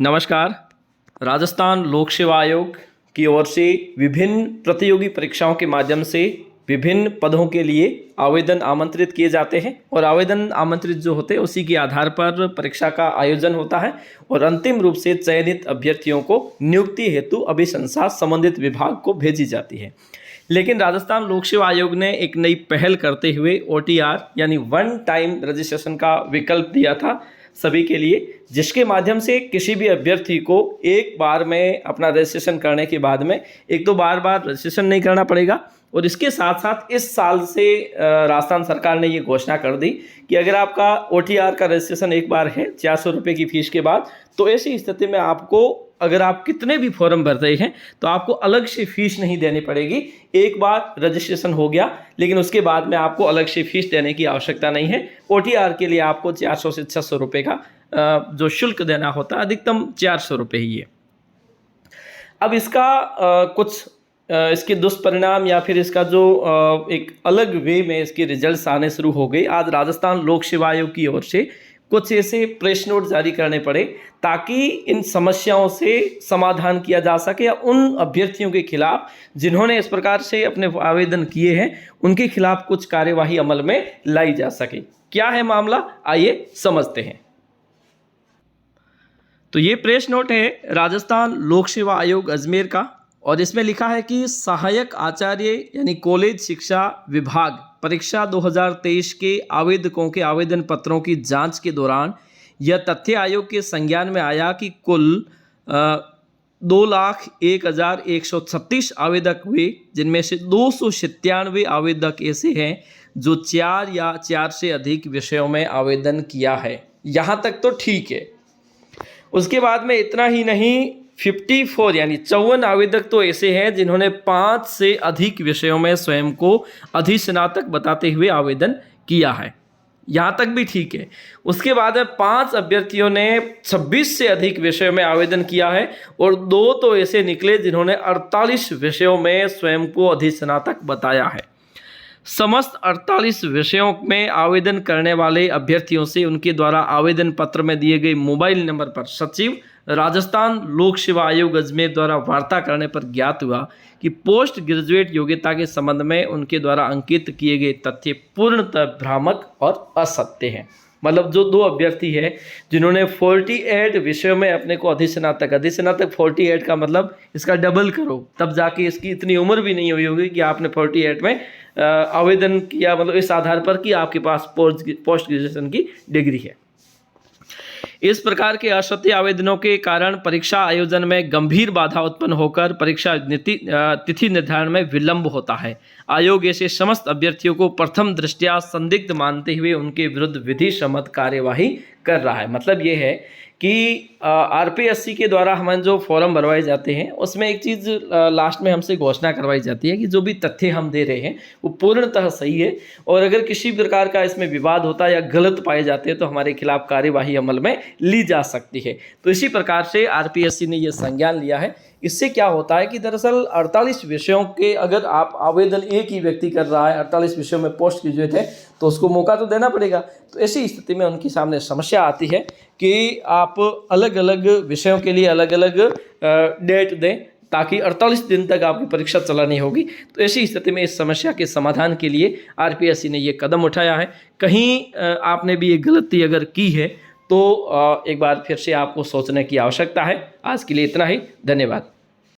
नमस्कार। राजस्थान लोक सेवा आयोग की ओर से विभिन्न प्रतियोगी परीक्षाओं के माध्यम से विभिन्न पदों के लिए आवेदन आमंत्रित किए जाते हैं और आवेदन आमंत्रित जो होते हैं उसी के आधार पर परीक्षा का आयोजन होता है और अंतिम रूप से चयनित अभ्यर्थियों को नियुक्ति हेतु अभिशंसा संबंधित विभाग को भेजी जाती है। लेकिन राजस्थान लोक सेवा आयोग ने एक नई पहल करते हुए OTR यानी वन टाइम रजिस्ट्रेशन का विकल्प दिया था सभी के लिए, जिसके माध्यम से किसी भी अभ्यर्थी को एक बार में अपना रजिस्ट्रेशन करने के बाद में एक तो बार बार रजिस्ट्रेशन नहीं करना पड़ेगा। और इसके साथ साथ इस साल से राजस्थान सरकार ने ये घोषणा कर दी कि अगर आपका OTR का रजिस्ट्रेशन एक बार है 400 रुपये की फीस के बाद, तो ऐसी स्थिति में आपको अगर आप कितने भी फॉर्म भर रहे हैं तो आपको अलग से फीस नहीं देनी पड़ेगी। एक बार रजिस्ट्रेशन हो गया लेकिन उसके बाद में आपको अलग से फीस देने की आवश्यकता नहीं है। OTR के लिए आपको 400 से 600 रुपये का जो शुल्क देना होता है, अधिकतम 400 रुपये ही है। अब इसका कुछ इसके दुष्परिणाम या फिर इसका जो एक अलग वे में इसके रिजल्ट्स आने शुरू हो गए। आज राजस्थान लोक सेवा आयोग की ओर से कुछ ऐसे प्रेस नोट जारी करने पड़े ताकि इन समस्याओं से समाधान किया जा सके या उन अभ्यर्थियों के खिलाफ जिन्होंने इस प्रकार से अपने आवेदन किए हैं उनके खिलाफ कुछ कार्यवाही अमल में लाई जा सके। क्या है मामला, आइए समझते हैं। तो ये प्रेस नोट है राजस्थान लोक सेवा आयोग अजमेर का और इसमें लिखा है कि सहायक आचार्य यानी कॉलेज शिक्षा विभाग परीक्षा 2023 के आवेदकों के आवेदन पत्रों की जांच के दौरान यह तथ्य आयोग के संज्ञान में आया कि कुल 2,01,136 आवेदक हुए, जिनमें से 297 आवेदक ऐसे हैं जो 4 या 4 से अधिक विषयों में आवेदन किया है। यहाँ तक तो ठीक है। उसके बाद में इतना ही नहीं, 54 यानी 54 आवेदक तो ऐसे हैं जिन्होंने 5 से अधिक विषयों में स्वयं को अधिस्नातक बताते हुए आवेदन किया है। यहाँ तक भी ठीक है। उसके बाद 5 अभ्यर्थियों ने 26 से अधिक विषयों में आवेदन किया है और 2 तो ऐसे निकले जिन्होंने 48 विषयों में स्वयं को अधिस्नातक बताया है। समस्त 48 विषयों में आवेदन करने वाले अभ्यर्थियों से उनके द्वारा आवेदन पत्र में दिए गए मोबाइल नंबर पर सचिव राजस्थान लोक सेवा आयोग अजमेर द्वारा वार्ता करने पर ज्ञात हुआ कि पोस्ट ग्रेजुएट योग्यता के संबंध में उनके द्वारा अंकित किए गए तथ्य पूर्णतः भ्रामक और असत्य हैं। मतलब जो 2 अभ्यर्थी हैं जिन्होंने 48 विषयों में अपने को अधिस्नातक 48 का मतलब इसका डबल करो तब जाके इसकी इतनी उम्र भी नहीं हुई होगी कि आपने 48 में आवेदन किया, मतलब इस आधार पर कि आपके पास पोस्ट ग्रेजुएशन की डिग्री है। इस प्रकार के असत्य आवेदनों के कारण परीक्षा आयोजन में गंभीर बाधा उत्पन्न होकर परीक्षा तिथि निर्धारण में विलंब होता है। आयोग ऐसे समस्त अभ्यर्थियों को प्रथम दृष्टया संदिग्ध मानते हुए उनके विरुद्ध विधि सम्मत कार्यवाही कर रहा है। मतलब ये है कि RPSC के द्वारा हमें जो फॉर्म भरवाए जाते हैं उसमें एक चीज़ लास्ट में हमसे घोषणा करवाई जाती है कि जो भी तथ्य हम दे रहे हैं वो पूर्णतः सही है और अगर किसी प्रकार का इसमें विवाद होता है या गलत पाए जाते हैं तो हमारे खिलाफ कार्यवाही अमल में ली जा सकती है। तो इसी प्रकार से RPSC ने यह संज्ञान लिया है। इससे क्या होता है कि दरअसल 48 विषयों के अगर आप आवेदन एक ही व्यक्ति कर रहा है, 48 विषयों में पोस्ट ग्रेजुएट है, तो उसको मौका तो देना पड़ेगा। तो ऐसी स्थिति में उनके सामने समस्या आती है कि आप अलग अलग विषयों के लिए अलग अलग डेट दें ताकि 48 दिन तक आपकी परीक्षा चलानी होगी। तो ऐसी स्थिति में इस समस्या के समाधान के लिए RPSC ने ये कदम उठाया है। कहीं आपने भी ये गलती अगर की है तो एक बार फिर से आपको सोचने की आवश्यकता है। आज के लिए इतना ही, धन्यवाद।